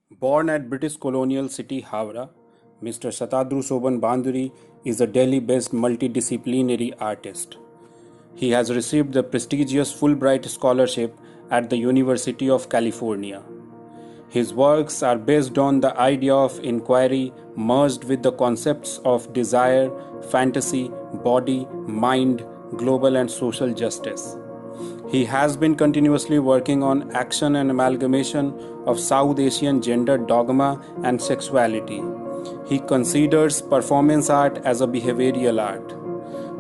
Born at British colonial city Howrah, Mr. Satadru Soban Banduri is a Delhi-based multidisciplinary artist. He has received the prestigious Fulbright Scholarship at the University of California. His works are based on the idea of inquiry merged with the concepts of desire, fantasy, body, mind, global and social justice. He has been continuously working on action and amalgamation of South Asian gender dogma and sexuality. He considers performance art as a behavioral art.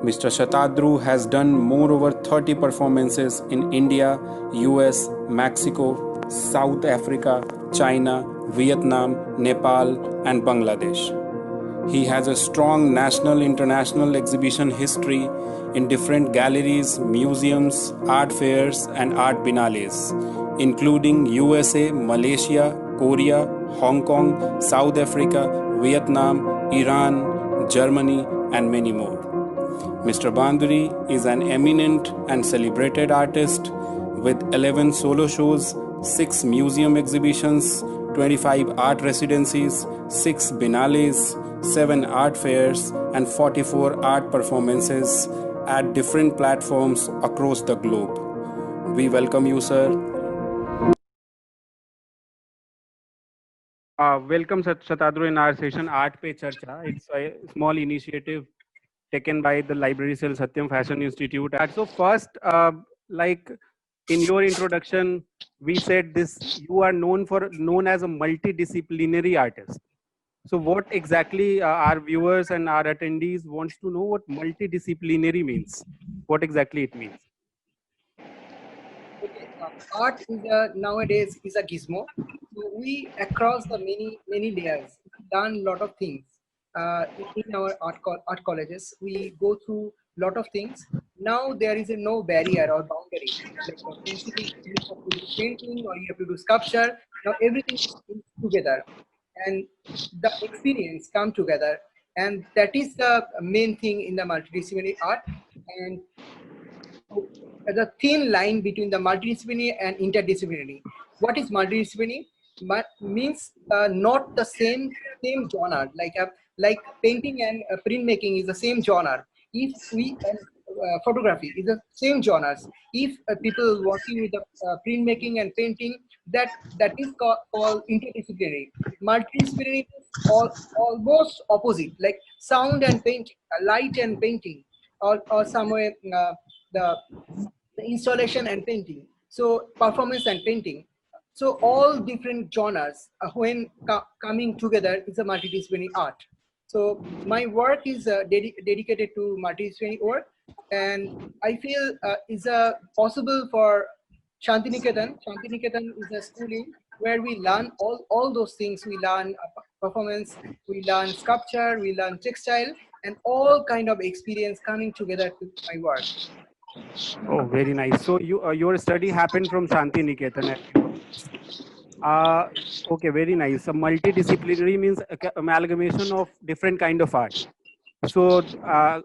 Mr. Shatadru has done more over 30 performances in India, US, Mexico, South Africa, China, Vietnam, Nepal, and Bangladesh. He has a strong national international exhibition history in different galleries, museums, art fairs, and art biennales, including USA, Malaysia, Korea, Hong Kong, South Africa, Vietnam, Iran, Germany, and many more. Mr. Banduri is an eminent and celebrated artist with 11 solo shows, 6 museum exhibitions, 25 art residencies, 6 biennales, 7 art fairs, and 44 art performances at different platforms across the globe. We welcome you, sir. Welcome, Shatadru, in our session Art Pe Charcha. It's a small initiative taken by the Library Cell Satyam Fashion Institute. So first, like in your introduction, we said this: you are known as a multidisciplinary artist. So what exactly our viewers and our attendees wants to know what multidisciplinary means? What exactly it means? Okay, art is nowadays is a gizmo. So we across the many layers done a lot of things. In our art colleges, we go through lot of things. Now there is a no barrier or boundary. Like essentially, you have to do painting or you have to do sculpture. Now everything is together, and the experience come together, and that is the main thing in the multidisciplinary art. And so, the thin line between the multidisciplinary and interdisciplinary. What is multidisciplinary? Means not the same genre. Like painting and printmaking is the same genre. If we photography is the same genres. If people working with the printmaking and painting, that is called interdisciplinary. Multidisciplinary is almost opposite, like sound and painting, light and painting, or somewhere the, the installation and painting. So performance and painting. So all different genres when coming together is a multidisciplinary art. So my work is dedicated to multidisciplinary work, and I feel is possible for Shantiniketan. Shantiniketan is a schooling where we learn all those things. We learn performance, we learn sculpture, we learn textile, and all kind of experience coming together to my work. Oh, very nice. So your study happened from Shanti Niketan. Uh, okay, very nice. So multidisciplinary means amalgamation of different kind of art. So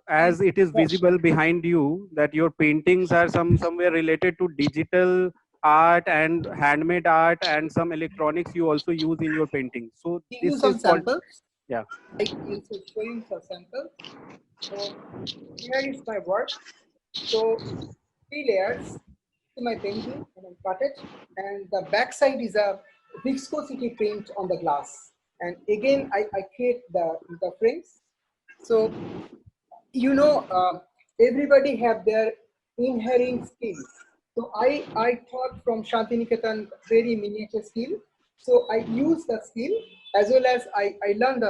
as it is visible behind you that your paintings are somewhere related to digital art and handmade art and some electronics you also use in your painting. So Give you this is some called, samples. yeah. I will show you some samples. So here is my work. So 3 layers to my painting and I cut it. And the back side is a viscosity print on the glass. And again, I create the frames. So you know, everybody have their inherent skill. So I taught from Shantiniketan very miniature skill. So I use the skill as well as I learned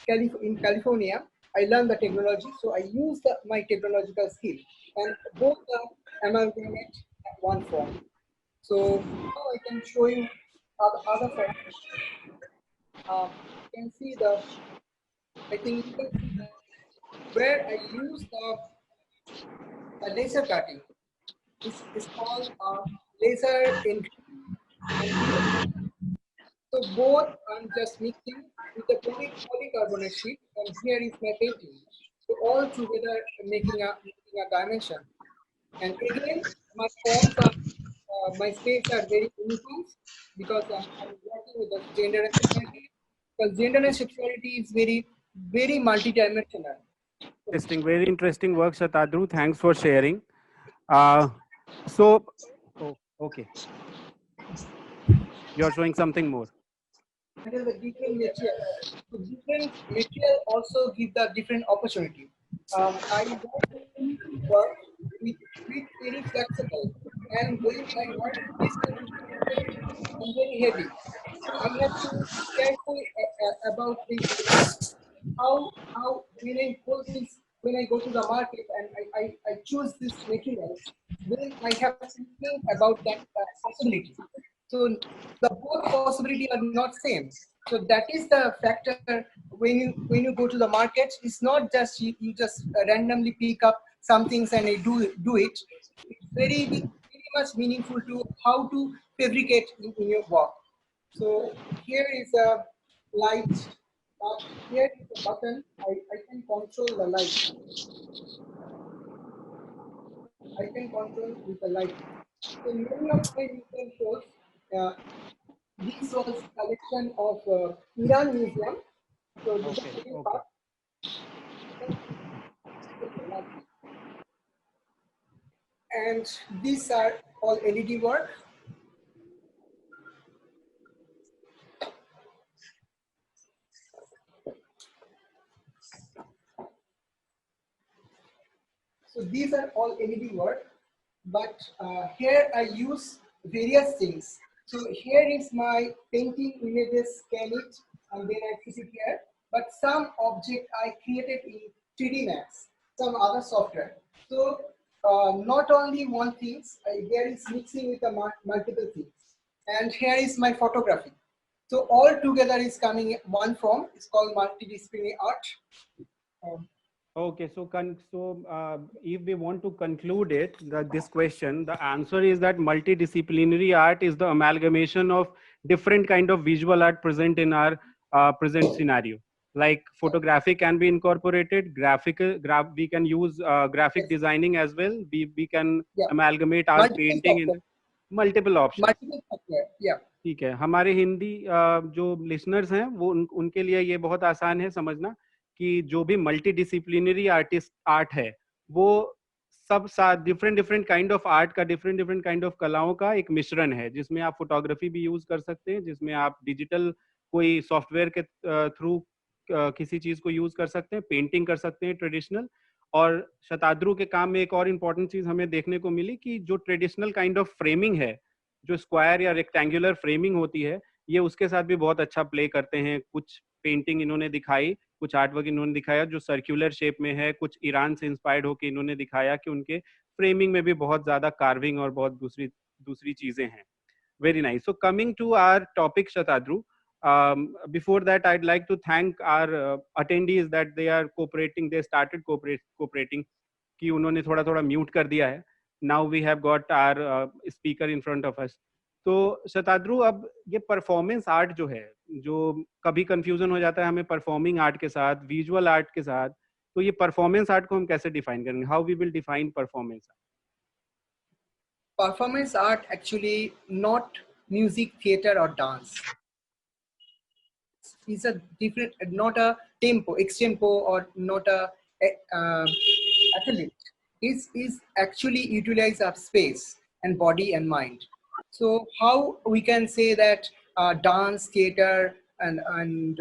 in California. I learned the technology. So I use my technological skill and both amalgamate at one form. So now I can show you other form. You can see I think you can see where I use the laser cutting. Is called laser engraving. And so both I'm just mixing with the polycarbonate sheet, and here is my painting. So all together making a dimension. And again, my forms are my shapes are very uniform because I'm with the gender and sexuality, because gender and sexuality is very multidimensional. Very interesting work, Shatadru. Thanks for sharing. Uh, so, oh, okay, you're showing something more. Handle the different material. So different material also give the different opportunity. I want to work with very flexible, and when I work with this kind of material, I'm very heavy. I have to be careful about this. How when I hold this, when I go to the market and I choose this material, then I have to think about that possibility. So the both possibility are not same. So that is the factor when you go to the market. It's not just you just randomly pick up some things and do it. It's very much meaningful to how to fabricate in your work. So here is a light. Here is a button. I can control the light. I can control with the light. So many of my recent shows, uh, this was collection of Iran Museum. So this is second part. And these are all LED work. So these are all LED work, but here I use various things. So here is my painting images, scan it, and then I put it here. But some object I created in 3D Max, some other software. So not only one things, here is mixing with the multiple things. And here is my photography. So all together is coming in one form. It's called multidisciplinary art. Okay, so if we want to conclude this question, the answer is that multidisciplinary art is the amalgamation of different kind of visual art present in our present scenario. Like photography can be incorporated, we can use graphic designing as well. We can amalgamate our painting in multiple options. ठीक है, हमारे हिंदी जो listeners हैं वो उनके लिए ये बहुत आसान है समझना कि जो भी मल्टी डिसिप्लिनरी आर्ट है वो सब different different kind of art का डिफरेंट काइंड ऑफ कलाओं का एक मिश्रण है, जिसमें आप फोटोग्राफी भी यूज कर सकते हैं, जिसमें आप डिजिटल कोई सॉफ्टवेयर के थ्रू किसी चीज को यूज कर सकते हैं, पेंटिंग कर सकते हैं ट्रेडिशनल। और शताद्रु के काम में एक और इम्पोर्टेंट चीज हमें देखने को मिली कि जो ट्रेडिशनल काइंड ऑफ फ्रेमिंग है, जो स्क्वायर या रेक्टेंगुलर फ्रेमिंग होती है, ये उसके साथ भी बहुत अच्छा प्ले करते हैं। कुछ पेंटिंग इन्होंने दिखाई, कुछ आर्ट वर्क इन्होंने दिखाया जो सर्कुलर शेप में है, कुछ ईरान से इंस्पायर्ड होकर इन्होंने दिखाया कि उनके फ्रेमिंग में भी बहुत ज्यादा कार्विंग और बहुत दूसरी दूसरी चीजें हैं। Very nice. So coming to our topic, Shatadru, before that I'd like to thank our attendees that they are cooperating, they started cooperating कि उन्होंने थोड़ा थोड़ा म्यूट कर दिया है। Now we have got our speaker in front of us. तो शताद्रु, अब ये परफॉर्मेंस आर्ट जो है, जो कभी कंफ्यूजन हो जाता है हमें परफॉर्मिंग आर्ट के साथ, विजुअल आर्ट के साथ, तो ये परफॉर्मेंस आर्ट को हम कैसे डिफाइन करेंगे? How we will define performance art? Performance art actually not music, theater or dance. It's a different, not a tempo, extempo or not a athlete. Is actually utilize of space and body and mind. So how we can say that dance, theater and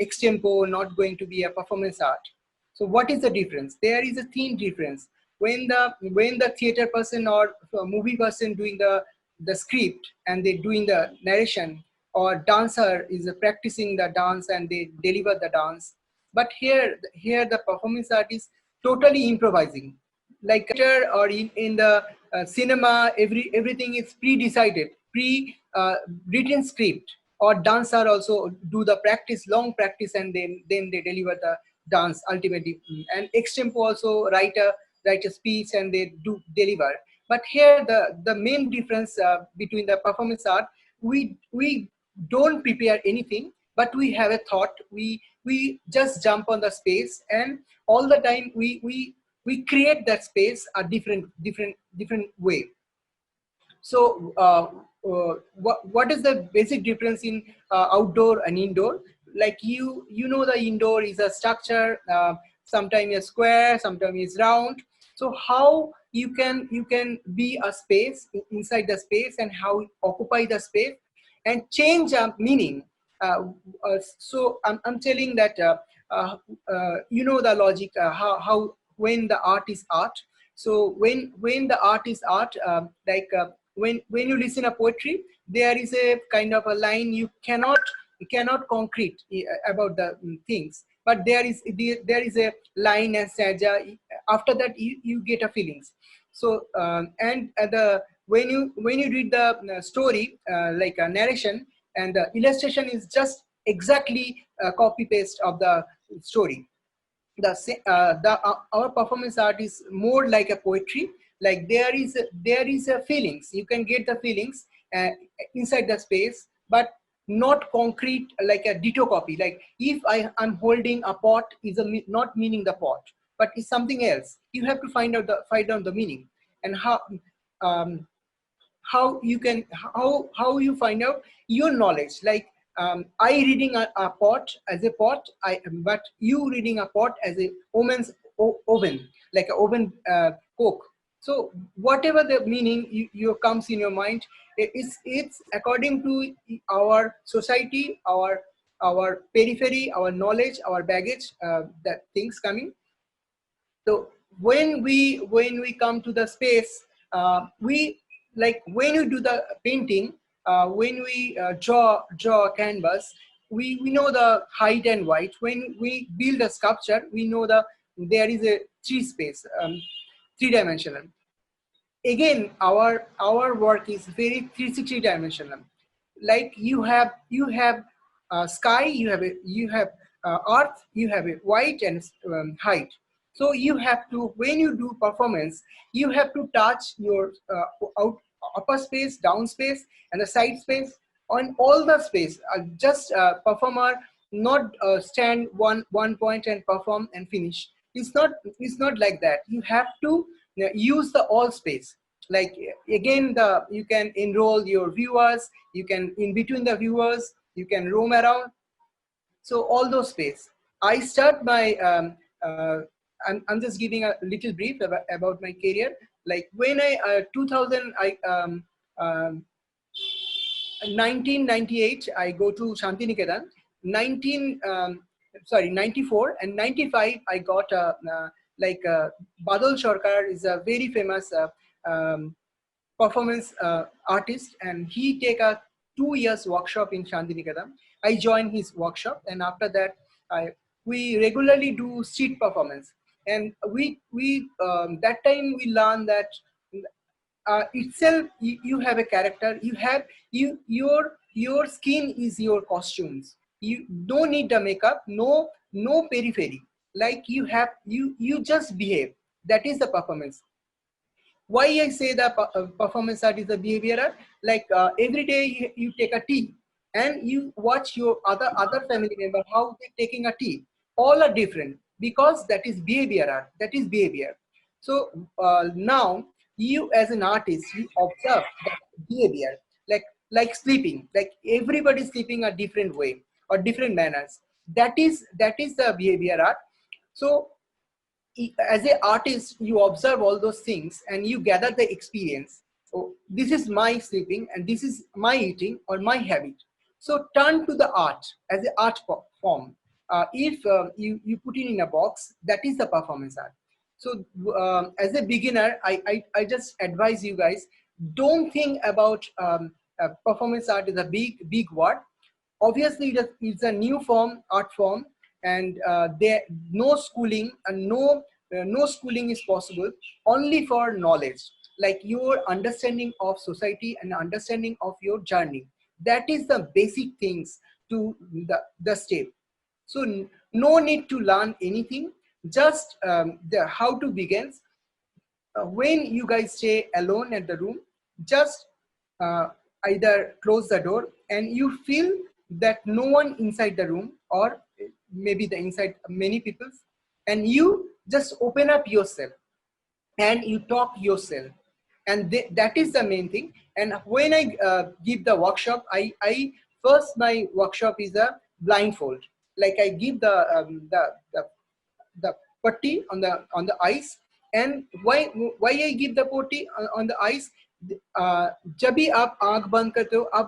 extempo not going to be a performance art? So what is the difference? There is a thin difference. When the theater person or movie person doing the script and they doing the narration, or dancer is practicing the dance and they deliver the dance. But here the performance art is totally improvising. Like or in the cinema, everything is pre-decided, written script. Or dancer also do the practice, long practice, and then they deliver the dance ultimately. And extempo also write a speech and they do deliver. But here the main difference between the performance art, we don't prepare anything, but we have a thought. We just jump on the space, and all the time we create that space a different way. So what is the basic difference in outdoor and indoor? Like you know the indoor is a structure, sometimes a square, sometimes it's round. So how you can be a space inside the space, and how occupy the space and change meaning. uh, I'm telling that uh, you know the logic, how when the art is art. So when the art is art, when you listen a poetry, there is a kind of a line you cannot concrete about the things, but there is a line and stanza. After that you get a feelings. So and the when you read the story, like a narration, and the illustration is just exactly copy paste of the story. Our performance art is more like a poetry. Like there is a feelings, you can get the feelings uh, inside the space, but not concrete like a ditto copy. Like if I'm holding a pot, not meaning the pot, but it's something else. You have to find out the meaning. And um, how you find out your knowledge. Like I reading a pot as a pot, but you reading a pot as a oven, like a oven cook. So whatever the meaning you comes in your mind, it's according to our society, our periphery, our knowledge, our baggage, that things coming. So when we come to the space, we, like when you do the painting, when we draw a canvas, we know the height and weight. When we build a sculpture, we know there is a three dimensional. Again, our work is very 360 dimensional. Like you have sky, you have earth, you have a weight and height. So you have to, when you do performance, you have to touch your out, upper space, down space, and the side space, on all the space. Just performer not stand one point and perform and finish. It's not like that. You have to use the all space. Like again, you can enroll your viewers, you can in between the viewers, you can roam around. So all those space. I start my I'm just giving a little brief about my career. Like when I 2000 I 1998 I go to Shantiniketan. 94 and 95 I got like Badal Sarkar is a very famous um, performance artist, and he take a 2 years workshop in Shantiniketan. I joined his workshop, and after that we regularly do street performance. And we that time we learn that itself you have a character. You have your skin is your costumes. You don't need the makeup, no periphery. Like you just behave. That is the performance. Why I say the performance art is a behavior art? Like every day you take a tea, and you watch your other family member how they taking a tea. All are different, because that is behavior art. That is behavior. So now you as an artist, you observe that behavior. Like sleeping. Like everybody sleeping a different way or different manners. That is the behavior art. So as an artist, you observe all those things and you gather the experience. So this is my sleeping, and this is my eating or my habit. So turn to the art as an art form. If you put it in a box, that is the performance art. So as a beginner, I just advise you guys, don't think about performance art is a big word. Obviously it's a new art form, and there no schooling, and no schooling is possible, only for knowledge. Like your understanding of society and understanding of your journey, that is the basic things to the step. So no need to learn anything, just the how to begin. When you guys stay alone at the room, just uh, either close the door and you feel that no one inside the room, or maybe the inside many people, and you just open up yourself and you talk yourself. and that is the main thing. And when I give the workshop, I first, my workshop is a blindfold. Like I give the putty on the eyes. And why I give the putty on the eyes, जब भी आप आंख बंद करते हो, आप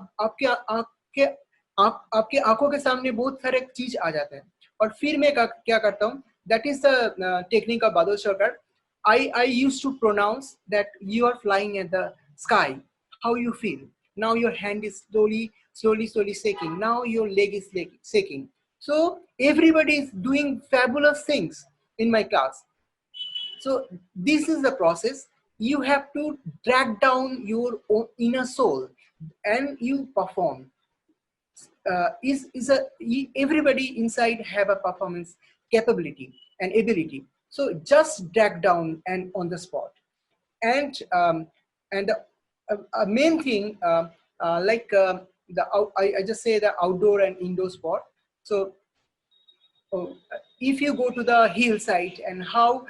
आपके आंखों के सामने बहुत सारे चीज आ जाते हैं। और फिर मैं क्या करता हूँ, that is the technique of Badal Sarkar. I used to pronounce that you are flying at the sky. How you feel? Now your hand is slowly shaking. Now your leg is shaking. So everybody is doing fabulous things in my class. So this is the process. You have to drag down your own inner soul, and you perform. Everybody inside have a performance capability and ability. So just drag down and on the spot. And a main thing, I just say the outdoor and indoor sport. So if you go to the hillside, and how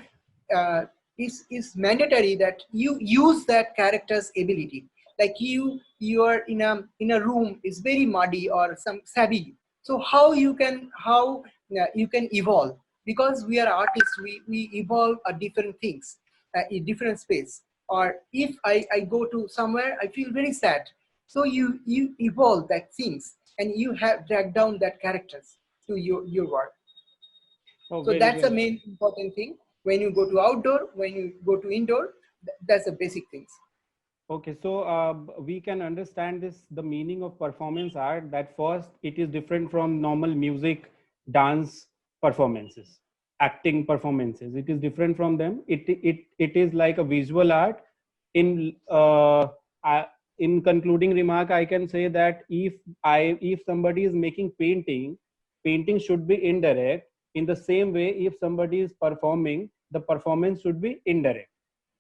is mandatory that you use that character's ability. Like you are in a room is very muddy or some savvy. So how you can evolve, because we are artists, we evolve different things in different space. Or if I go to somewhere I feel very sad, so you evolve that things, and you have drag down that characters to your work. Oh, So very that's the well. main important thing. When you go to outdoor, when you go to indoor, that's the basic things. Okay, so we can understand this, the meaning of performance art, that first it is different from normal music, dance performances, acting performances. It is different from them. It is like a visual art. In in concluding remark, I can say that if somebody is making painting, painting should be indirect. In the same way, if somebody is performing, the performance should be indirect.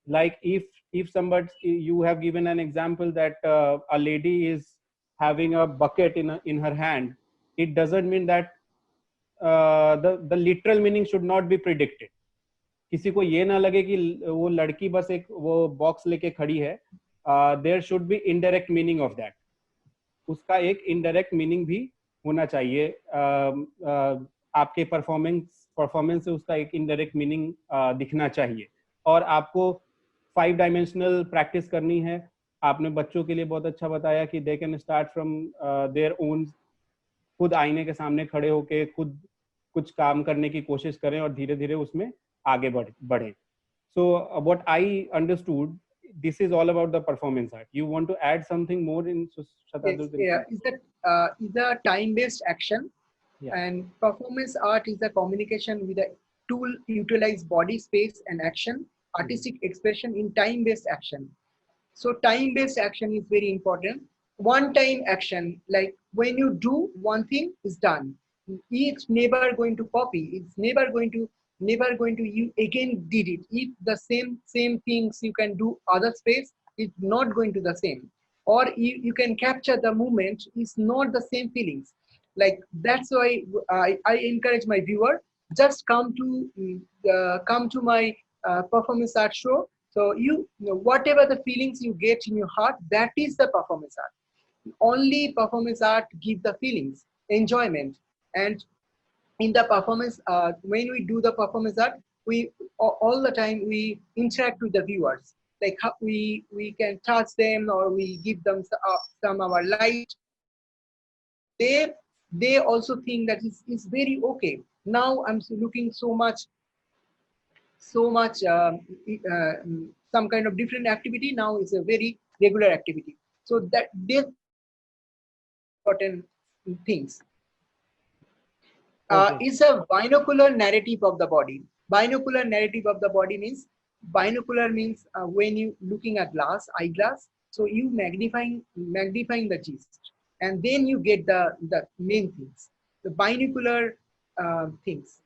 Like if somebody, you have given an example that a lady is having a bucket in her hand, it doesn't mean that the literal meaning should not be predicted. किसी को ये ना लगे कि वो लड़की बस एक वो बॉक्स लेके खड़ी है. There should be indirect meaning of that. उसका एक इनडायरेक्ट मीनिंग भी होना चाहिए. आपके परफॉर्मेंस से उसका एक इनडायरेक्ट मीनिंग दिखना चाहिए. और आपको 5 डायमेंशनल प्रैक्टिस करनी है. आपने बच्चों के लिए बहुत अच्छा बताया कि they can start from their own. खुद आईने के सामने खड़े होके खुद कुछ काम करने की कोशिश करें और धीरे धीरे उसमें आगे बढ़े. So what I understood, this is all about the performance art. You want to add something more in Shatadru? Yes, yeah, is a time-based action. Yeah. And performance art is the communication with a tool, utilize body, space, and action, artistic expression in time-based action. So time-based action is very important. One-time action, like when you do one thing, is done. It's never going to copy. It's never going to you again did it. If the same things you can do other space, it's not going to the same. Or you can capture the moment. It's not the same feelings. Like that's why I encourage my viewer, just come to my performance art show. So you know, whatever the feelings you get in your heart, that is the performance art. Only performance art give the feelings, enjoyment. And in the performance, when we do the performance art, we all the time we interact with the viewers. Like how we can touch them, or we give them some our light. They also think that it's very okay. Now I'm looking so much some kind of different activity. Now it's a very regular activity. So that they important things. Okay. Is a binocular narrative of the body. Binocular narrative of the body means, binocular means when you looking at eyeglass, so you magnifying the gist, and then you get the main things, the binocular things.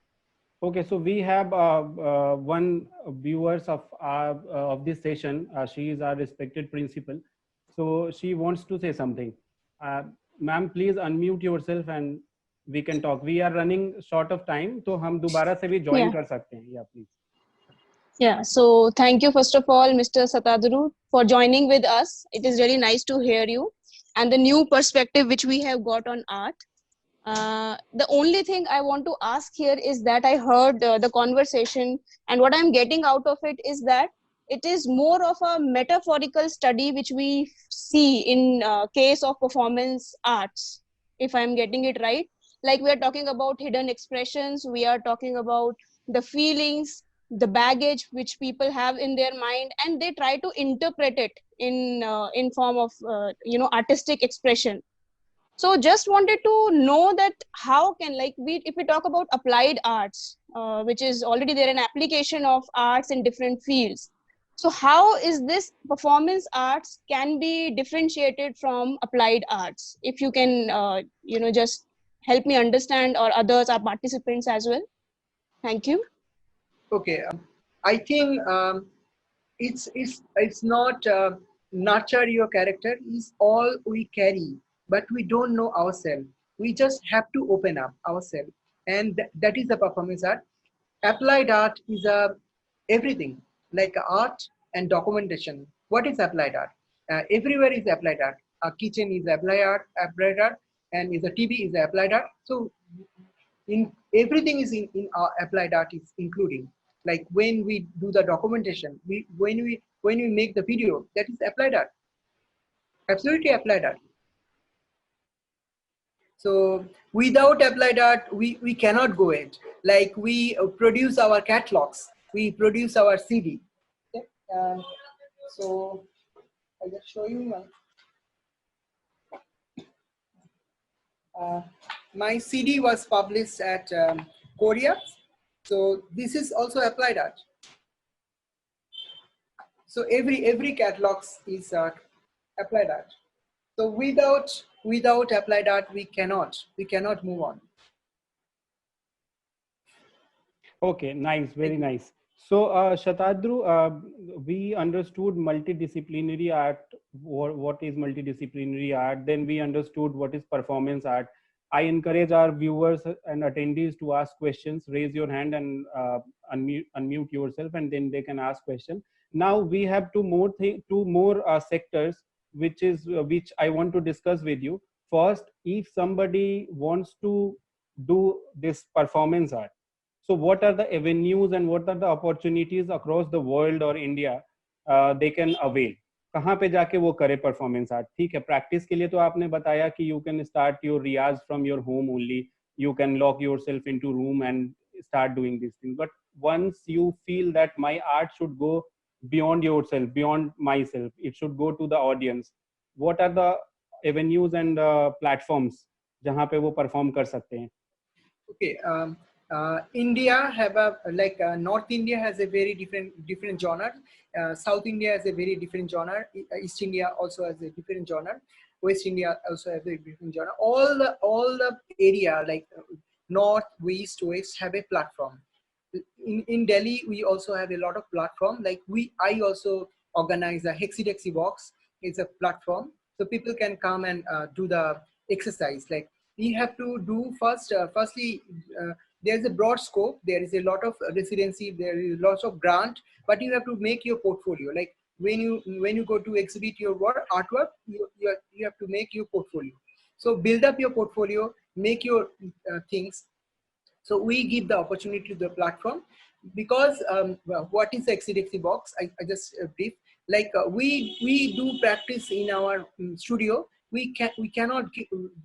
Okay, so we have one viewers of this session. She is our respected principal, so she wants to say something. Ma'am, please unmute yourself and we can talk. We are running short of time, तो हम दोबारा से भी join Yeah. कर सकते हैं. Yeah, please. Yeah, so thank you first of all, Mr. Satadru, for joining with us. It is really nice to hear you and the new perspective which we have got on art. The only thing I want to ask here is that I heard the conversation, and what I'm getting out of it is that it is more of a metaphorical study which we see in case of performance arts, if I'm getting it right. Like, we are talking about hidden expressions, we are talking about the feelings, the baggage which people have in their mind, and they try to interpret it in form of artistic expression. So just wanted to know that how can, like, we if we talk about applied arts, which is already there, an application of arts in different fields, so how is this performance arts can be differentiated from applied arts? If you can just help me understand, or others, our participants as well. Thank you. Okay, I think it's not nurture your character is all we carry, but we don't know ourselves. We just have to open up ourselves, and that is the performance art. Applied art is everything, like art and documentation. What is applied art? Everywhere is applied art. A kitchen is applied art, and is a TV is applied art. So in everything is in our applied art is including, like when we do the documentation, when we make the video, that is applied art, absolutely applied art. So without applied art, we cannot go it. Like we produce our catalogs, we produce our CD. Okay? So I'll just show you uh, my CD was published at Korea. So this is also applied art. So every catalogs is applied art. So without applied art, we cannot move on. Okay, nice, very nice. So, Shatadru, we understood multidisciplinary art. What is multidisciplinary art? Then we understood what is performance art. I encourage our viewers and attendees to ask questions. Raise your hand and unmute yourself, and then they can ask questions. Now we have two more sectors, which I want to discuss with you. First, if somebody wants to do this performance art, so what are the avenues and what are the opportunities across the world or India they can avail? कहाँ पे जाके वो करे performance art? ठीक है, practice के लिए तो आपने बताया कि you can start your riyaz from your home only, you can lock yourself into room and start doing these things. But once you feel that my art should go beyond yourself, beyond myself, it should go to the audience, what are the avenues and platforms जहाँ पे वो perform कर सकते हैं? Okay, India have a like North India has a very different genre. South India has a very different genre. East India also has a different genre. West India also has a different genre. All the area like North, West have a platform. In Delhi, we also have a lot of platform. Like I also organize a hexidexy box. It's a platform, so people can come and do the exercise. Like we have to do firstly, there's a broad scope. There is a lot of residency. There is lots of grant, but you have to make your portfolio. Like when you go to exhibit your artwork, you have to make your portfolio. So build up your portfolio, make your things. So we give the opportunity to the platform because well, what is the XDXC box? I just brief. Like we do practice in our studio. We cannot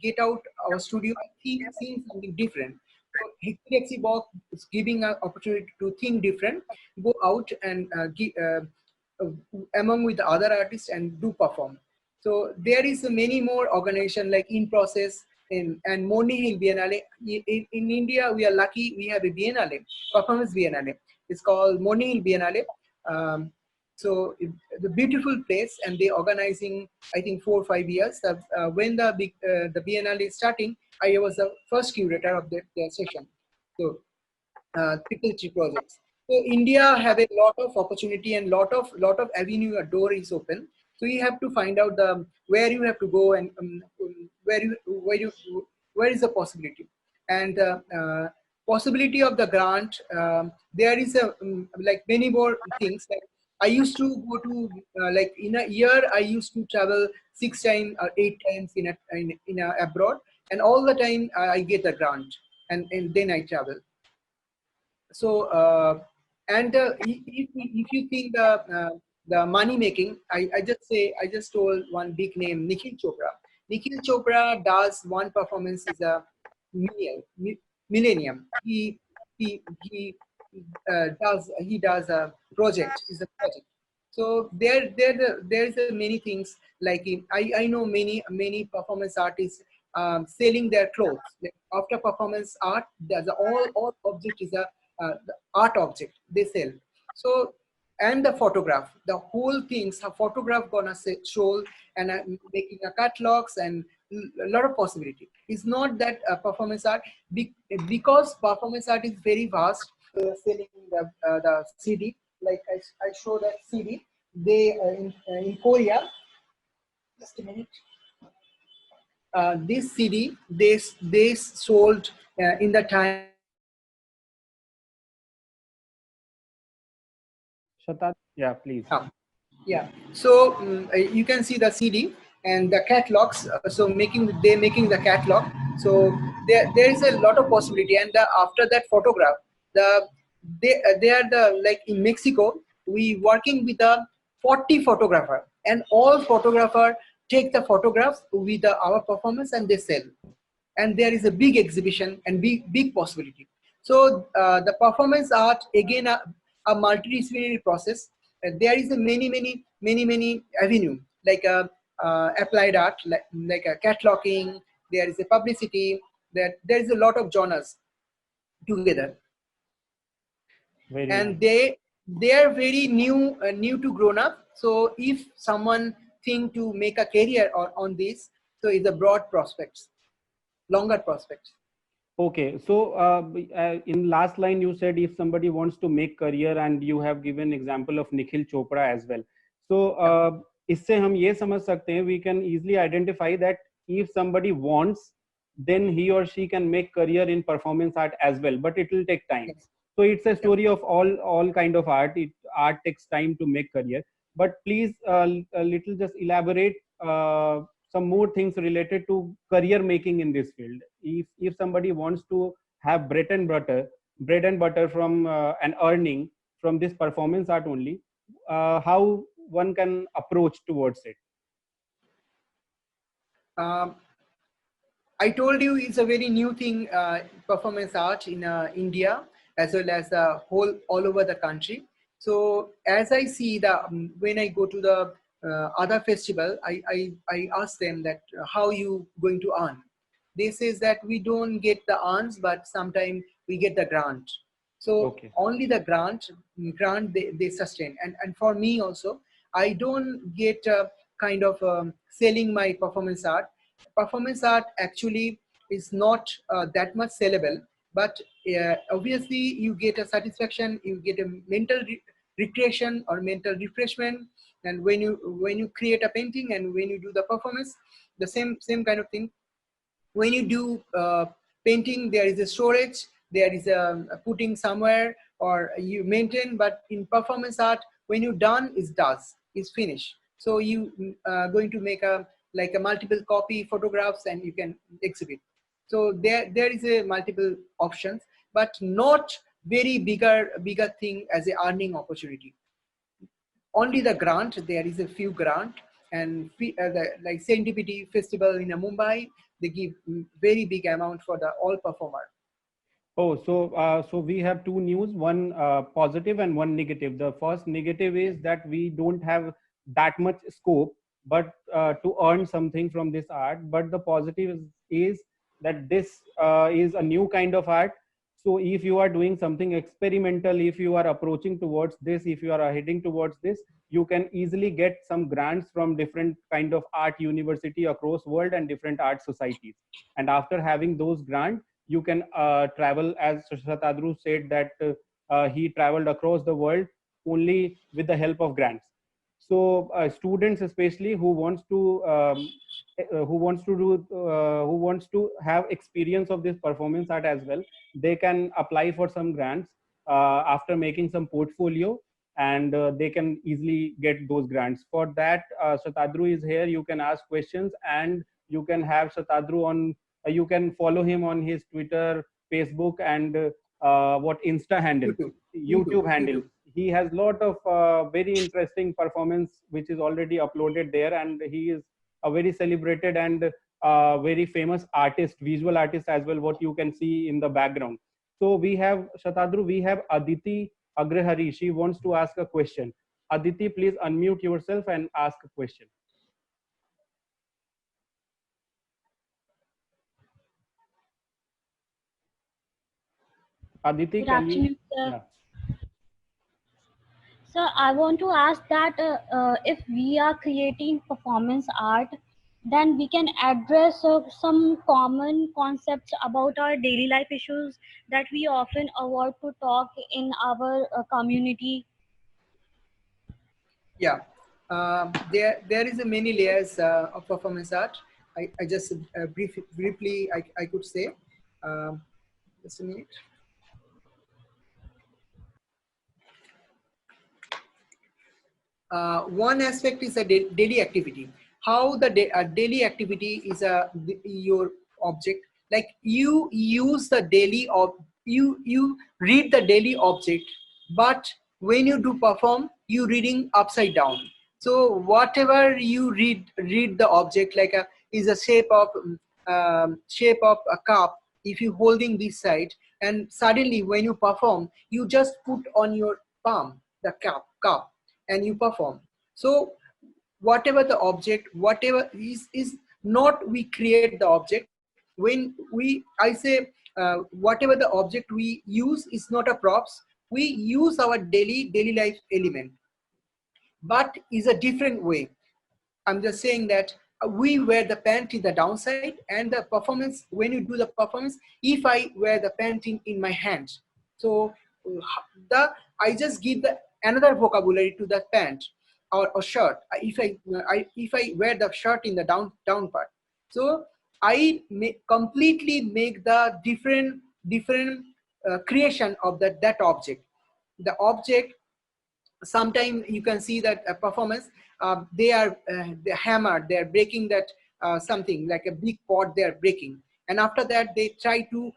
get out our studio and seeing something different. So XDXC box is giving an opportunity to think different, go out and among with the other artists and do perform. So there is many more organization like In Process and Morning Hill Biennale. In India, we are lucky we have a Biennale, performance Biennale. It's called Morning Hill Biennale. So the beautiful place, and they organizing I think 4 or 5 years. When the Biennale is starting, I was the first curator of the session. So triple T projects. So India have a lot of opportunity and lot of avenue. A door is open. So you have to find out the where you have to go and where is the possibility. And possibility of the grant, there is a like many more things. Like I used to go to like in a year I used to travel 6 times or 8 times in a abroad, and all the time I get the grant, and then I travel. So and if you think the money making, I just told one big name, Nikhil Chopra does one performance is a millennium. He does a project, is a project. So there is a many things like I know many performance artists selling their clothes. Like after performance art, there's all object is a the art object they sell. So and the photograph, the whole things, a photograph gonna show, and making a catalogs and a lot of possibility. It's not that performance art because performance art is very vast. Selling the CD, like I show that CD. They in Korea. Just a minute. This CD they sold in the time. Shatad, yeah, please. Yeah, so you can see the CD and the catalogs. So they making the catalog. So there is a lot of possibility. And after that photograph, they are the like in Mexico we working with a 40 photographer, and all photographer take the photographs with our performance and they sell, and there is a big exhibition and big possibility. So the performance art again a multidisciplinary process. There is a many avenue like applied art, like a cataloging. There is a publicity. There is a lot of genres together, Very and nice. they are very new to grown up. So if someone think to make a career on this, so it's a broad prospects, longer prospects. Okay, so in last line you said if somebody wants to make career, and you have given example of Nikhil Chopra as well. So इससे हम ये समझ सकते हैं, we can easily identify that if somebody wants, then he or she can make career in performance art as well, but it will take time. Yes. So it's a story of all kind of art. Art takes time to make career. But please a little just elaborate some more things related to career making in this field. If somebody wants to have bread and butter from an earning from this performance art only, how one can approach towards it? Um, I told you it's a very new thing, performance art in India as well as all over the country. So as I see when I go to the other festival, I ask them that how you going to earn. They says that we don't get the earns, but sometimes we get the grant. So Okay. only the grant they sustain. And for me also, I don't get kind of selling my performance art actually is not that much sellable, but obviously you get a satisfaction, you get a mental recreation or mental refreshment. And when you create a painting and when you do the performance, the same kind of thing. When you do painting, there is a storage, there is a putting somewhere, or you maintain. But in performance art, when you done is finished. So you going to make a like a multiple copy photographs and you can exhibit. So there is a multiple options, but not very bigger thing as a earning opportunity. Only the grant, there is a few grant. And like serendipity festival in Mumbai, they give very big amount for the all performer. Oh, so we have two news, one positive and one negative. The first negative is that we don't have that much scope, but to earn something from this art. But the positive is that this is a new kind of art. So if you are doing something experimental, if you are approaching towards this, if you are heading towards this, you can easily get some grants from different kind of art university across world and different art societies. And after having those grants, you can travel, as Shatadru said that he traveled across the world only with the help of grants. So students especially who wants to have experience of this performance art as well, they can apply for some grants after making some portfolio, and they can easily get those grants. For that, Shatadru is here. You can ask questions, and you can have Shatadru on. You can follow him on his Twitter, Facebook, and what Insta handle, YouTube handle. He has lot of very interesting performance which is already uploaded there, and he is a very celebrated and very famous artist, visual artist as well, what you can see in the background. So we have Shatadru, we have Aditi Agrahari. She wants to ask a question. Aditi, please unmute yourself and ask a question. Aditi, Good can you? afternoon, sir. Yeah. So I want to ask that if we are creating performance art, then we can address some common concepts about our daily life issues that we often avoid to talk in our community. Yeah, there is a many layers of performance art. I just briefly I could say. Just a minute. One aspect is a daily activity. How the daily activity is your object. Like you use the daily you read the daily object, but when you do perform, you reading upside down. So whatever you read the object like a is a shape of a cup. If you holding this side, and suddenly when you perform, you just put on your palm the cup and you perform. So whatever the object, whatever is not we create the object. When I say whatever the object we use is not a props. We use our daily life element, but is a different way. I'm just saying that we wear the pant in the downside, and the performance, when you do the performance, if I wear the pant in my hand, so the I just give the another vocabulary to the pant or shirt. If I wear the shirt in the down part, so I completely make the different creation of that object. The object, sometimes you can see that a performance, they hammered, they're breaking that something like a big pot they're breaking, and after that they try to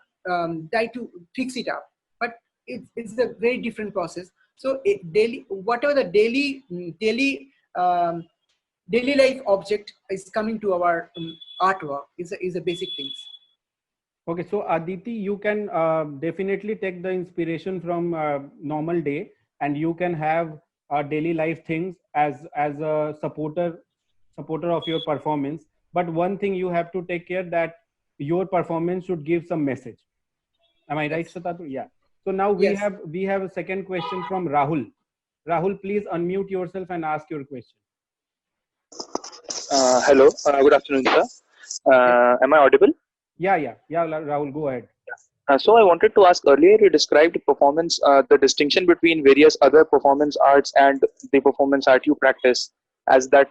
fix it up, but it's a very different process. So daily, whatever the daily life object is coming to our artwork is a basic things. Okay, so Aditi, you can definitely take the inspiration from normal day, and you can have daily life things as a supporter of your performance. But one thing you have to take care that your performance should give some message. Am I right, Yes. Shatatu? Yeah. So now Yes. we have a second question from Rahul. Rahul, please unmute yourself and ask your question. Hello, good afternoon, sir. Am I audible? Yeah, Rahul, go ahead. So I wanted to ask, earlier you described performance, the distinction between various other performance arts and the performance art you practice, as that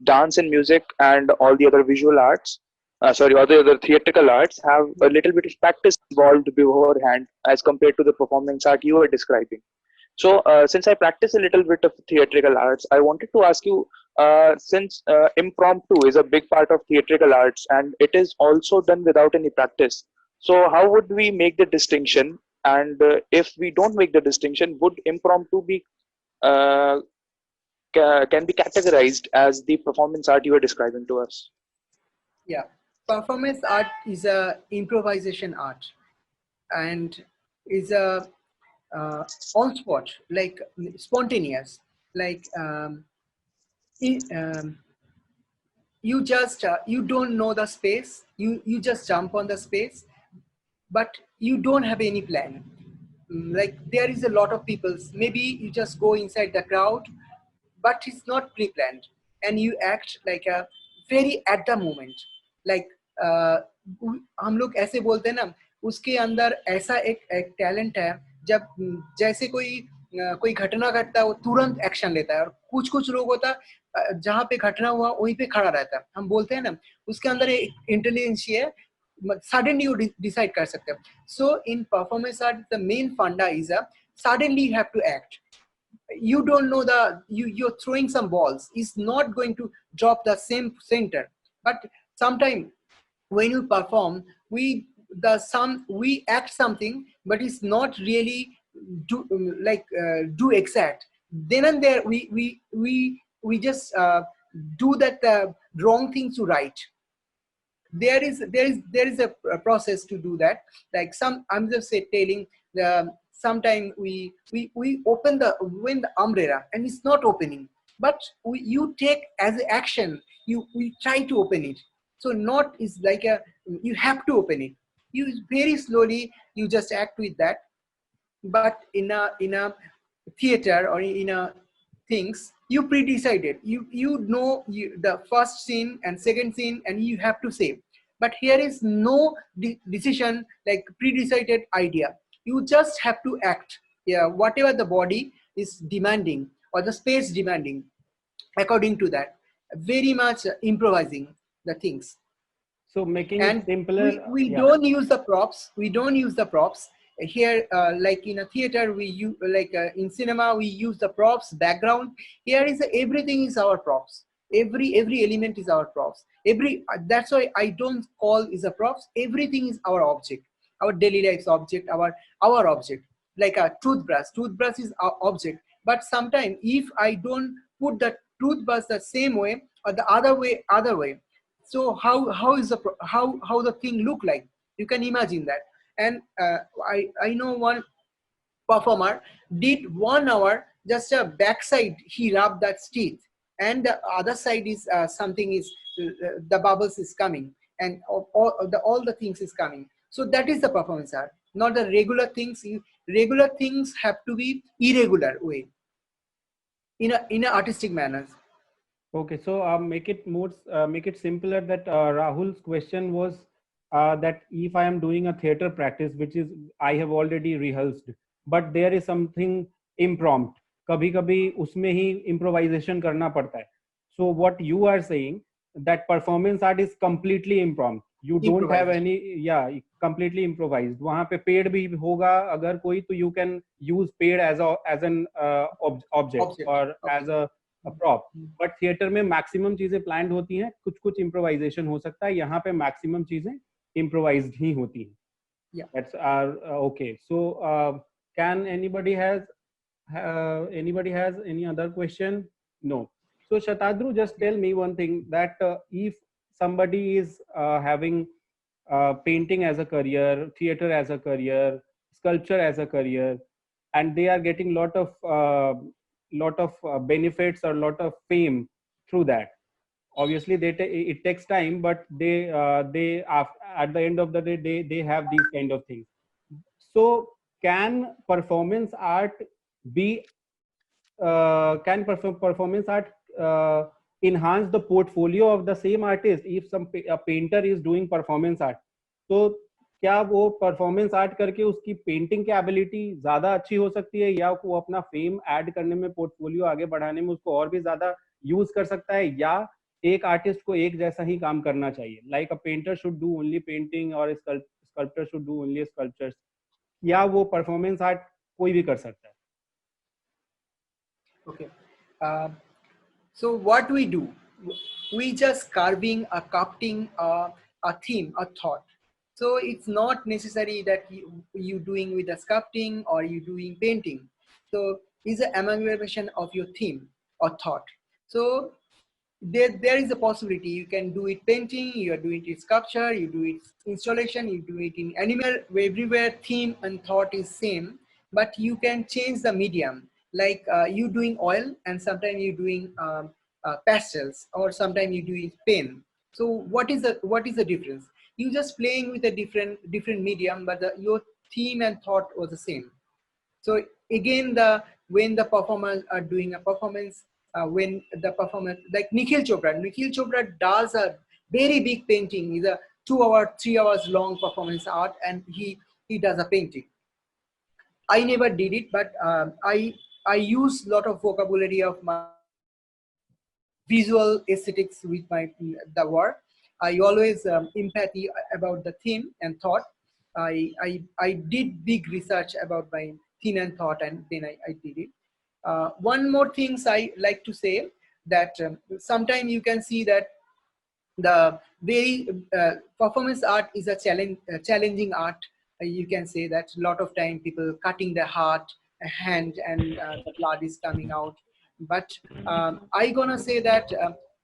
dance and music and all the other visual arts, all the other theatrical arts have a little bit of practice involved beforehand as compared to the performance art you were describing. So, since I practice a little bit of theatrical arts, I wanted to ask you, since impromptu is a big part of theatrical arts and it is also done without any practice. So, how would we make the distinction? And if we don't make the distinction, would impromptu be uh, can be categorized as the performance art you are describing to us? Yeah, performance art is a improvisation art, and is a on spot, like spontaneous, like you just you don't know the space, you just jump on the space, but you don't have any plan. Like there is a lot of people, maybe you just go inside the crowd, but it's not pre-planned, and you act like a very at the moment. like हम लोग ऐसे बोलते हैं ना, उसके अंदर ऐसा एक टैलेंट है, जब जैसे कोई कोई घटना घटता है वो तुरंत एक्शन लेता है, और कुछ कुछ लोग होता है जहाँ पे घटना हुआ वहीं पे खड़ा रहता है, हम बोलते हैं ना उसके अंदर एक इंटेलिजेंस है, suddenly you decide कर सकते हैं. So in performance art the main funda is a suddenly you have to act. You don't know you're throwing some balls, it's not going to drop the same center, but sometimes when you perform we act something but it's not really do exact, then and there we just do that wrong thing to right. There is a process to do that. Like I'm just telling the sometime we open the umbrella and it's not opening, but you take as an action, we try to open it. So not is like you have to open it, you very slowly you just act with that. But in a theater or in a things you pre-decided, the first scene and second scene and you have to say. But here is no decision like pre-decided idea, you just have to act, yeah, whatever the body is demanding or the space demanding, according to that, very much improvising the things. So making And it simpler. we Yeah. don't use the props, here, like in a theater we use, like in cinema we use the props background. Here is everything is our props, every element is our props, that's why I don't call is a props, everything is our object, our daily life's object, our object. Like a toothbrush is our object, but sometimes if I don't put the toothbrush the same way or the other way, so how is how the thing look like, you can imagine that. And I know one performer did 1 hour just a backside, he rubbed that teeth, and the other side is something is the bubbles is coming, and all the things is coming. So that is the performance art, not the regular things. Regular things have to be irregular way, in a artistic manner. Okay, so make it simpler. That Rahul's question was that if I am doing a theater practice, which is I have already rehearsed, but there is something impromptu. कभी कभी उसमें ही improvisation करना पड़ता है. So what you are saying that performance art is completely impromptu. You don't have any, completely improvised. वहाँ पे पेड़ भी होगा अगर कोई, तो you can use पेड़ as an object or as a prop. But theatre में मैक्सिमम चीजें प्लान्ड होती हैं, कुछ कुछ इम्प्रोवाइजेशन हो सकता है, यहाँ पे मैक्सिमम चीजें इम्प्रोवाइज्ड ही होती हैं. That's okay. So can anybody has any other question? No. So Shatadru, just tell me one thing, that if somebody is having painting as a career, theater as a career, sculpture as a career, and they are getting lot of benefits or lot of fame through that. Obviously it takes time, but they at the end of the day they have these kind of things. So can performance art be performance art enhance the portfolio of the same artist? If a painter is doing performance art, तो क्या वो performance art करके उसकी painting की ability ज्यादा अच्छी हो सकती है, या वो अपना फेम ऐड करने में, पोर्टफोलियो आगे बढ़ाने में उसको और भी ज्यादा यूज कर सकता है, या एक आर्टिस्ट को एक जैसा ही काम करना चाहिए? Like a painter should do only painting और sculptor should do only sculptures, या वो परफॉर्मेंस आर्ट कोई भी कर सकता है? Okay. So what we do, we just carving, a sculpting, a theme, a thought. So it's not necessary that you doing with the sculpting or you doing painting. So it's an amalgamation of your theme or thought. So there is a possibility you can do it painting, you are doing it sculpture, you do it installation, you do it in animal, everywhere theme and thought is same, but you can change the medium. Like you doing oil and sometimes you doing pastels, or sometimes you doing pen. So what is the difference? You just playing with a different medium, but your theme and thought was the same. So again, when the performers are doing a performance, when the performance, like Nikhil Chopra does a very big painting, is a 2 hour, 3 hours long performance art, and he does a painting. I never did it, but I use a lot of vocabulary of my visual aesthetics with my the work. I always empathy about the theme and thought. I did big research about my theme and thought, and then I did it. One more things I like to say, that sometimes you can see that the very performance art is a challenging art. You can say that a lot of time people cutting the heart, a hand, and the blood is coming out. But I gonna say that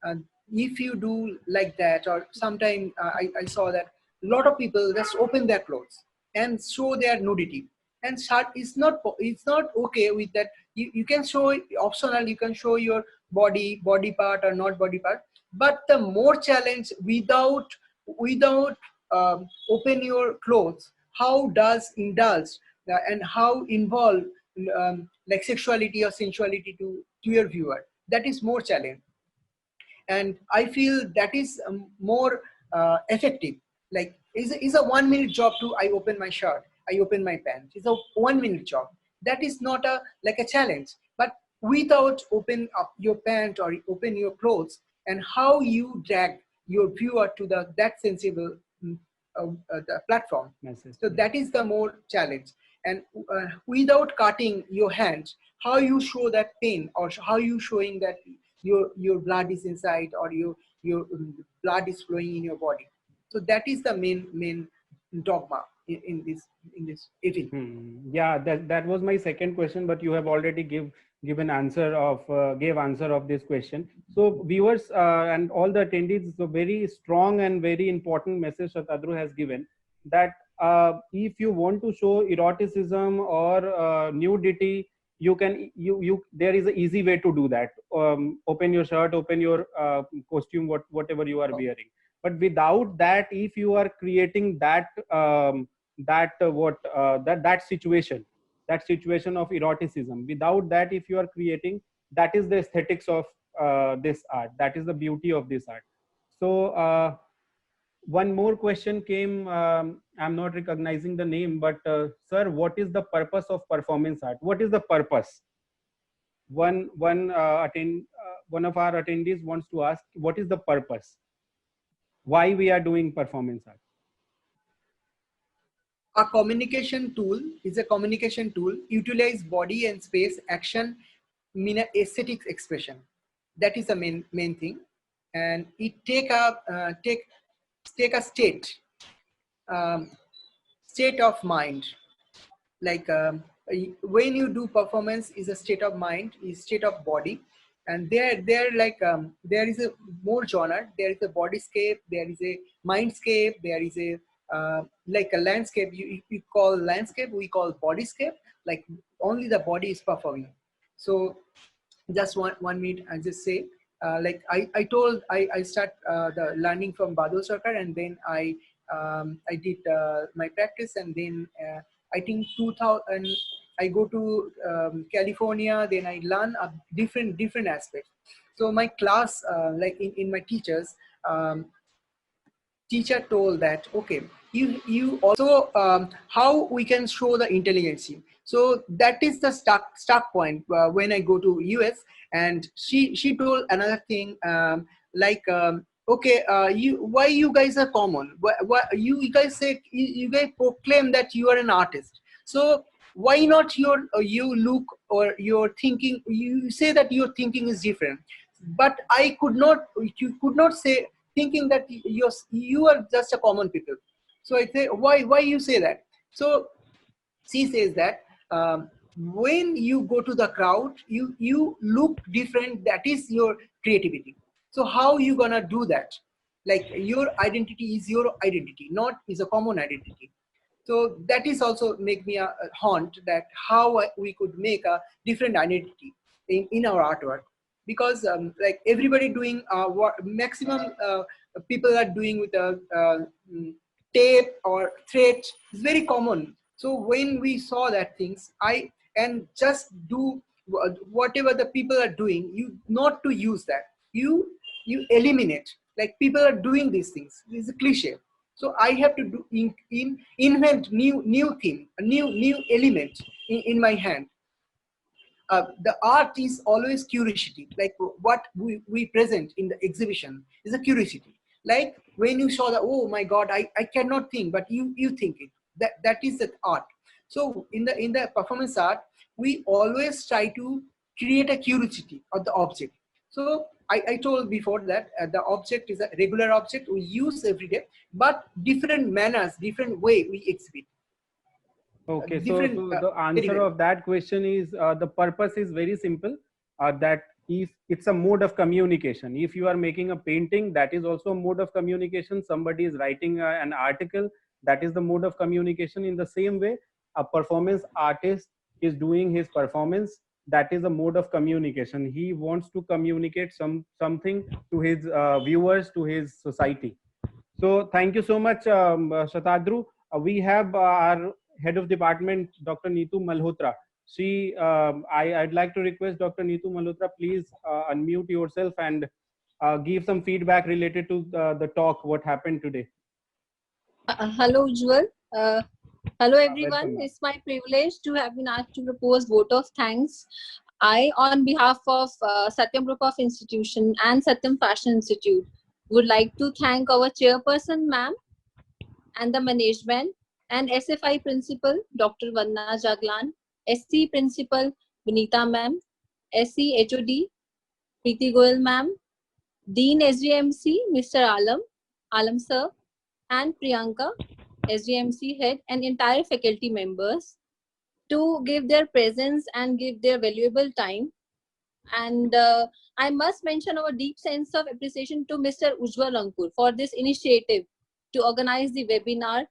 uh, if you do like that, or sometime I saw that a lot of people just open their clothes and show their nudity, and shirt is not, it's not okay with that. You can show it optional, you can show your body part or not body part, but the more challenge without open your clothes, how does indulge and how involve like sexuality or sensuality to your viewer, that is more challenge. And I feel that is more effective. Like is a 1 minute job to I open my shirt, I open my pants, it's a 1 minute job. That is not a like a challenge. But without open up your pant or open your clothes, and how you drag your viewer to that sensible the platform, Message. so that is the more challenge. And without cutting your hand, how you show that pain, or how you showing that your blood is inside, or your blood is flowing in your body. So that is the main dogma in this event. Yeah, that was my second question, but you have already given answer of gave answer of this question. So viewers and all the attendees, it's a very strong and very important message Shatadru has given, that if you want to show eroticism or nudity, you can you there is an easy way to do that. Open your shirt, open your costume, whatever you are wearing. But without that, if you are creating that that situation of eroticism, without that, if you are creating, that is the aesthetics of this art, that is the beauty of this art. So one more question came. I'm not recognizing the name, but sir, what is the purpose of performance art? What is the purpose? One of our attendees wants to ask, what is the purpose, why we are doing performance art? A communication tool is a communication tool, utilize body and space action, mean aesthetics expression. That is the main thing. And it take a state of mind. Like when you do performance, is a state of mind, is state of body. And there like there is a more genre, there is a bodyscape, there is a mindscape, there is a like a landscape. You call landscape, we call bodyscape, like only the body is performing. So just 1 minute I just say, like I told I start the learning from Badal Sarkar, and then I did my practice, and then I think 2000 I go to California, then I learn a different aspects. So my class, like in my teachers, teacher told that, okay, you also how we can show the intelligence. So that is the stuck point when I go to US. And she told another thing, like okay, why you guys are common, why you guys say, you guys proclaim that you are an artist, so why not you look or your thinking, you say that your thinking is different. But I could not, you could not say thinking that you are just a common people. So I say, why you say that? So she says that when you go to the crowd, you look different, that is your creativity. So how you gonna do that? Like your identity is your identity, not is a common identity. So that is also make me a haunt, that how we could make a different identity in our artwork. Because like everybody doing what maximum people are doing with a tape or thread is very common. So when we saw that things, and just do whatever the people are doing, you not to use that, you eliminate. Like people are doing these things, this is a cliche. So I have to do invent new thing, a new element, in my hand. The art is always curiosity. Like what we present in the exhibition is a curiosity. Like when you saw that, oh my God, I cannot think, but you think it. That is the art. So in the performance art, we always try to create a curiosity of the object. So I told before that the object is a regular object we use every day, but different manners, different way we exhibit. Okay, Different, so the very, answer very. of that question is the purpose is very simple. That if it's a mode of communication. If you are making a painting, that is also a mode of communication. Somebody is writing an article, that is the mode of communication. In the same way, a performance artist is doing his performance. That is a mode of communication. He wants to communicate something to his viewers, to his society. So thank you so much, Shatadru. We have our head of department, Dr. Neetu Malhotra. I'd like to request Dr. Neetu Malhotra, please unmute yourself and give some feedback related to the talk, what happened today. Hello, Ujjwal. Hello, everyone. Welcome. It's my privilege to have been asked to propose vote of thanks. I, on behalf of Satyam Group of Institution and Satyam Fashion Institute, would like to thank our chairperson, ma'am, and the management, and SFI principal, Dr. Vanna Jaglan, SC principal, Vinita ma'am, SC HOD, Preeti Goyal ma'am, Dean SGMC, Mr. Alam sir, and Priyanka, SGMC head, and entire faculty members to give their presence and give their valuable time. And I must mention our deep sense of appreciation to Mr. Ujjwal Ankur for this initiative to organize the webinar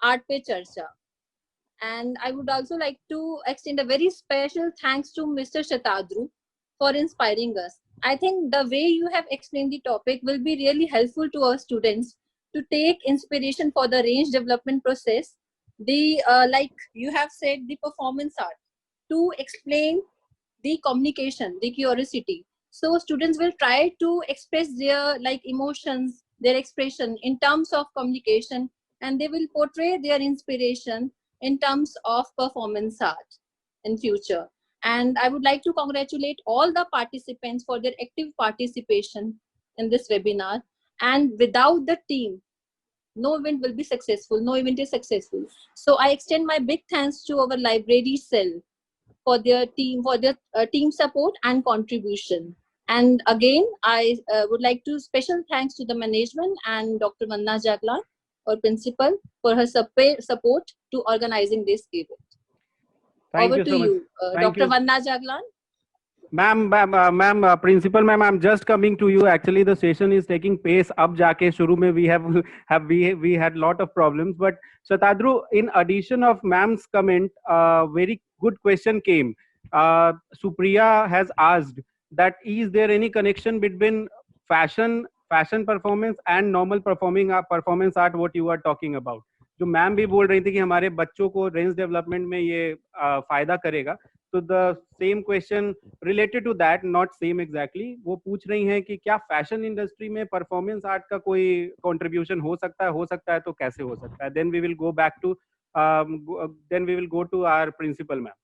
Art Pe Charcha. And I would also like to extend a very special thanks to Mr. Shatadru for inspiring us. I think the way you have explained the topic will be really helpful to our students to take inspiration for the range development process. The like you have said, the performance art to explain the communication, the curiosity. So students will try to express their like emotions, their expression in terms of communication, and they will portray their inspiration in terms of performance art in future. And I would like to congratulate all the participants for their active participation in this webinar. And without the team, no event will be successful, no event is successful. So I extend my big thanks to our library cell for their team support and contribution. And again, I would like to special thanks to the management and Dr. Vanna Jaglan, our principal, for her support to organizing this event. Thank Over you to so much. you, Thank Dr. you. Vanna Jaglan. Ma'am, principal ma'am, I'm just coming to you. Actually, the session is taking pace. Ab jaake shuru mein we had lot of problems. But Shatadru, in addition of ma'am's comment, very good question came. Supriya has asked that is there any connection between fashion performance and normal performance art what you are talking about? जो ma'am भी बोल रही थी कि हमारे बच्चों को range development में ये फायदा करेगा. तो the same question related to that, not same exactly, वो पूछ रही हैं कि क्या फैशन इंडस्ट्री में परफॉर्मेंस आर्ट का कोई कंट्रीब्यूशन हो सकता है तो कैसे हो सकता है. Then we will go to our principal ma'am.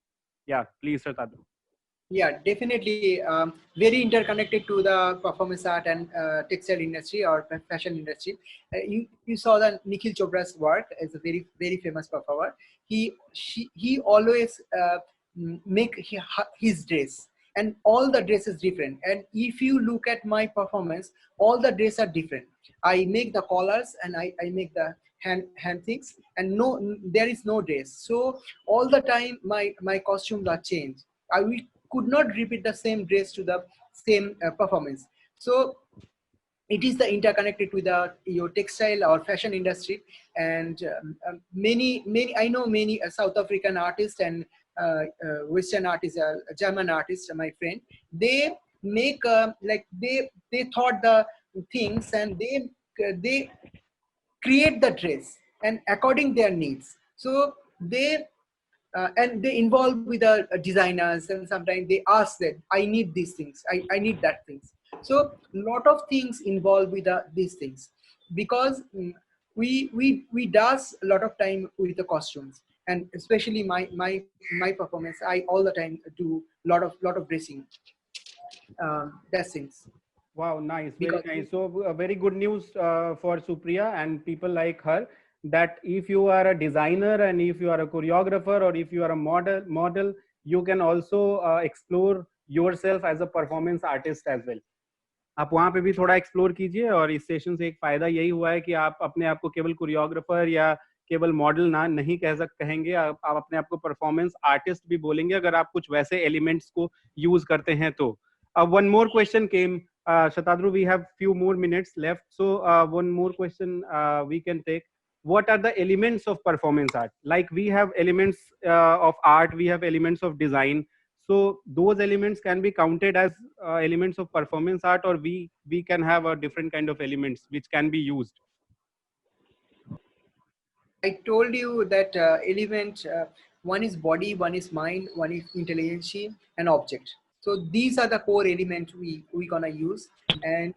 या please Shatadru. Yeah, definitely very interconnected to the performance art and textile industry or fashion industry. You saw the Nikhil Chopra's work as a very, very famous performer. He always make his dress, and all the dress is different. And if you look at my performance, all the dress are different. I make the collars and I make the hand things, and there is no dress. So all the time my costumes are changed. We could not repeat the same dress to the same performance. So it is the interconnected with your textile or fashion industry. And many I know many South African artists and Western artists, German artists, my friend, they make like they thought the things, and they create the dress and according their needs. So they and they involve with the designers, and sometimes they ask that I need these things, I need that things. So lot of things involved with these things, because we does a lot of time with the costumes, and especially my performance, I all the time do lot of dressing, dressings. Wow, nice, very Because nice. So, very good news for Supriya and people like her, that if you are a designer and if you are a choreographer or if you are a model, you can also explore yourself as a performance artist as well. आप वहाँ पे भी थोड़ा explore कीजिए, और इस session से एक फायदा यही हुआ है कि आप अपने आप को केवल कोरियोग्राफर या केवल मॉडल ना नहीं कहेंगे, आप अपने आप को परफॉर्मेंस आर्टिस्ट भी बोलेंगे अगर आप कुछ वैसे एलिमेंट्स को यूज करते हैं तो. One more question came, Shatadru, we have few more minutes left, so one more question we can take. What are the elements of performance art? Like we have elements of art, we have elements of design. So those elements can be counted as elements of performance art, or we can have a different kind of elements which can be used. I told you that element, one is body, one is mind, one is intelligence and object. So these are the core elements we gonna use, and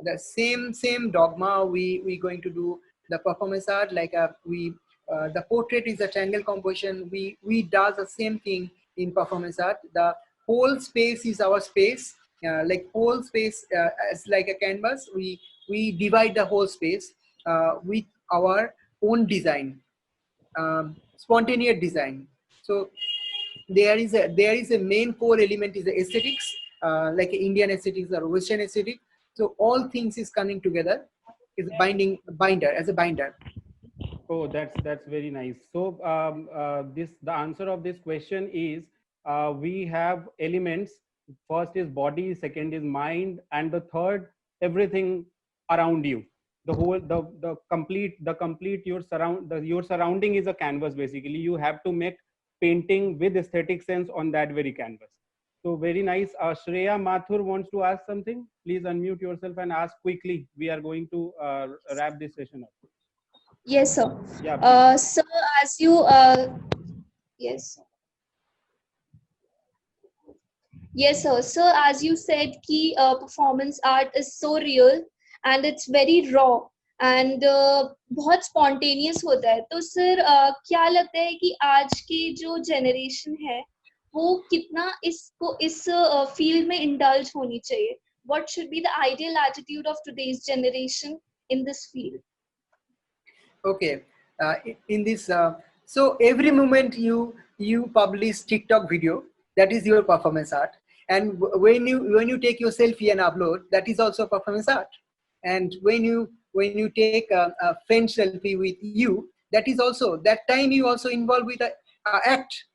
the same dogma we going to do the performance art, like the portrait is a triangle composition. We does the same thing in performance art. The whole space is our space, like whole space as like a canvas. We divide the whole space with our own design, spontaneous design. So there is a main core element is the aesthetics, like Indian aesthetics or Western aesthetic. So all things is coming together is a binder. Oh, that's very nice. So the answer of this question is we have elements. First is body, second is mind, and the third everything around you. The whole the complete your surrounding is a canvas basically. You have to make painting with aesthetic sense on that very canvas. So very nice. Shreya Mathur wants to ask something. Please unmute yourself and ask quickly. We are going to wrap this session up. Yes, sir. Yeah. Sir, as you yes. Yes, sir. Sir, as you said, कि performance art is so real and it's very raw and बहुत spontaneous होता है. तो sir, क्या लगता है कि आज की जो generation है, वो कितना इसको इस field में indulge होनी चाहिए? What should be the ideal attitude of today's generation in this field? Okay, in this, so every moment you publish TikTok video, that is your performance art. And when you take your selfie and upload, that is also performance art. And when you take a friend selfie with you, that is also, that time you also involved with a act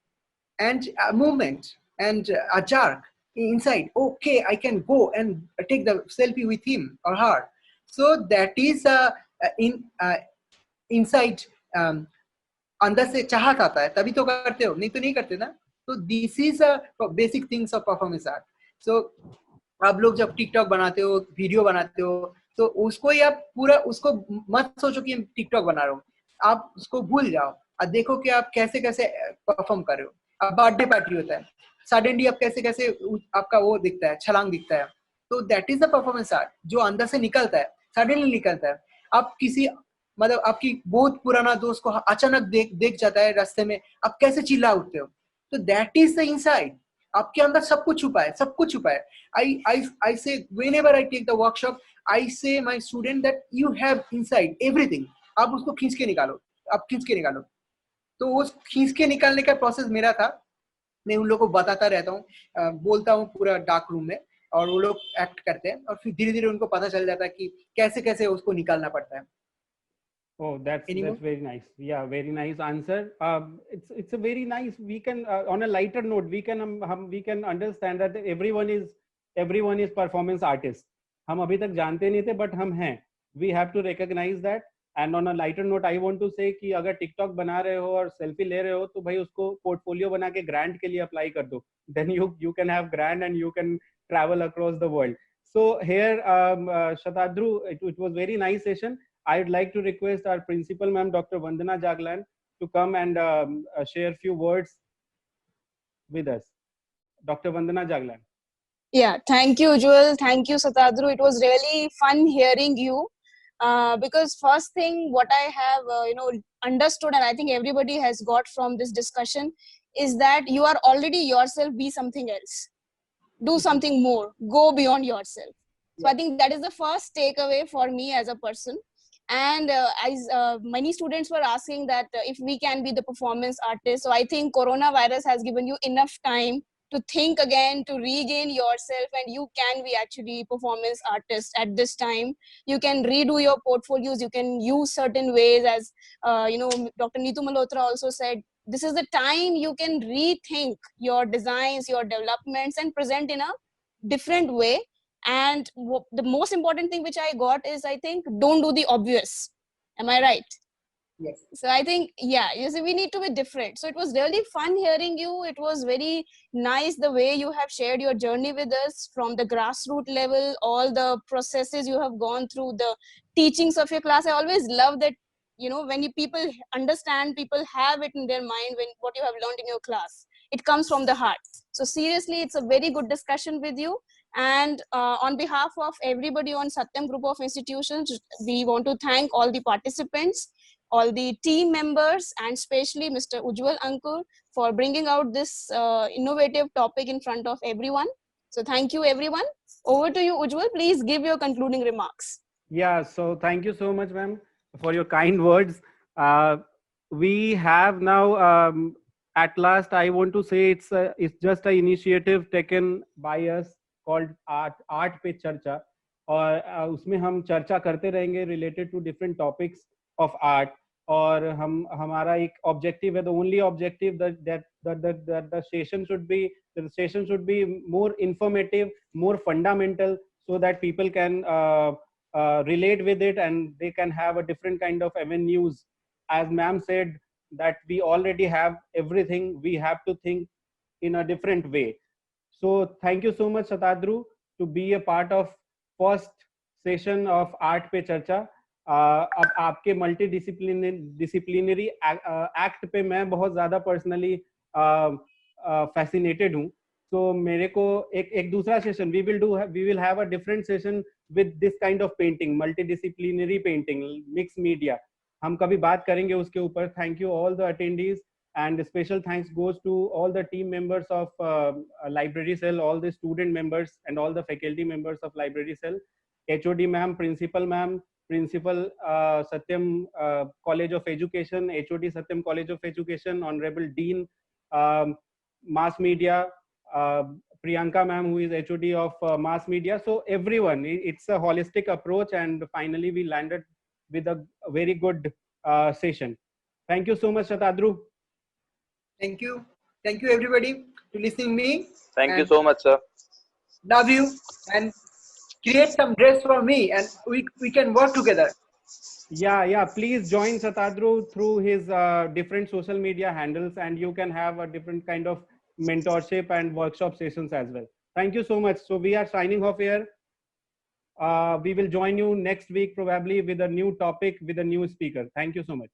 and a movement and a jerk inside. Okay, I can go and take the selfie with him or her. So that is inside, अंदर से चाहत आता है, तभी तो करते हो, नहीं तो नहीं करते ना. तो this is a basic things of performance art. So आप लोग जब टिकटॉक बनाते हो, वीडियो बनाते हो, तो उसको ही आप पूरा उसको मत सोचो कि टिकटॉक बना रहे हो, आप उसको भूल जाओ और देखो कि आप कैसे कैसे परफॉर्म कर रहे हो. अब बर्थडे पार्टी होता है, सडनली आप कैसे कैसे आपका वो दिखता है, छलांग दिखता है. तो that is the performance art, जो अंदर से निकलता है, सडनली निकलता है. आप किसी मतलब आपकी बहुत पुराना दोस्त को अचानक देख जाता है रास्ते में, आप कैसे चिल्ला उठते हो. तो दैट इज द इनसाइड, आपके अंदर सब कुछ छुपा है, सब कुछ छुपा है. I say whenever I take the workshop, I say my student that you have inside everything. आप उसको खींच के निकालो, आप खींच के निकालो. तो वो खींच के निकालने का प्रोसेस मेरा था. मैं उन लोगों को बताता रहता हूँ, बोलता हूँ पूरा डार्क रूम में, और वो लोग एक्ट करते हैं, और फिर धीरे धीरे उनको पता चल जाता है कि कैसे कैसे उसको निकालना पड़ता है. Oh, that's very nice. Yeah, very nice answer. It's a very nice. We can on a lighter note, we can understand that everyone is performance artist. हम अभी तक जानते नहीं थे, but हम हैं. We have to recognize that. And on a lighter note, I want to say कि अगर TikTok बना रहे हो और selfie ले रहे हो, तो भाई उसको portfolio बना के grant के लिए apply कर दो. Then you can have grant and you can travel across the world. So here, Shatadru, it was very nice session. I would like to request our principal, ma'am, Dr. Vandana Jaglan, to come and share a few words with us. Dr. Vandana Jaglan. Yeah, thank you, Ujjwal. Thank you, Satadru. It was really fun hearing you. because first thing what I have understood, and I think everybody has got from this discussion, is that you are already yourself. Be something else, do something more, go beyond yourself. So I think that is the first takeaway for me as a person. And as many students were asking that if we can be the performance artist, so I think coronavirus has given you enough time to think again, to regain yourself, and you can be actually performance artist at this time. You can redo your portfolios, you can use certain ways, as Dr. Neetu Malhotra also said, this is the time you can rethink your designs, your developments, and present in a different way. And the most important thing which I got is, I think, don't do the obvious. Am I right? Yes. So I think, yeah, you see, we need to be different. So it was really fun hearing you. It was very nice the way you have shared your journey with us from the grassroots level, all the processes you have gone through, the teachings of your class. I always love that, when people understand, people have it in their mind when what you have learned in your class, it comes from the heart. So seriously, it's a very good discussion with you. And on behalf of everybody on Satyam Group of Institutions, we want to thank all the participants, all the team members, and especially Mr. Ujjwal Ankur for bringing out this innovative topic in front of everyone. So thank you, everyone. Over to you, Ujjwal. Please give your concluding remarks. Yeah, so thank you so much, ma'am, for your kind words. We have now, at last, I want to say it's just an initiative taken by us called Art पे चर्चा, और उसमें हम चर्चा करते रहेंगे related to different topics of art. और हमारा एक objective है, the only objective that the session should be more informative, more fundamental, so that people can relate with it and they can have a different kind of avenues. As ma'am said, that we already have everything, we have to think in a different way. So thank you so much, Satadru, to be a part of first session of Art पे चर्चा. अब आपके multi disciplinary act पे मैं बहुत ज़्यादा personally fascinated हूँ. So मेरे को एक दूसरा session we will have a different session with this kind of painting, multidisciplinary painting, mixed media. हम कभी बात करेंगे उसके ऊपर. Thank you all the attendees, and special thanks goes to all the team members of library cell, all the student members and all the faculty members of library cell, HOD ma'am, principal Satyam College of Education, HOD Satyam College of Education, honorable dean, mass media, Priyanka ma'am, who is HOD of mass media. So everyone, it's a holistic approach, and finally we landed with a very good session. Thank you so much, Satadru. Thank you everybody to listening me. Thank you so much, sir. Love you, and create some dress for me, and we can work together. Yeah, please join Satadru through his different social media handles, and you can have a different kind of mentorship and workshop sessions as well. Thank you so much. So we are signing off here. We will join you next week probably with a new topic, with a new speaker. Thank you so much.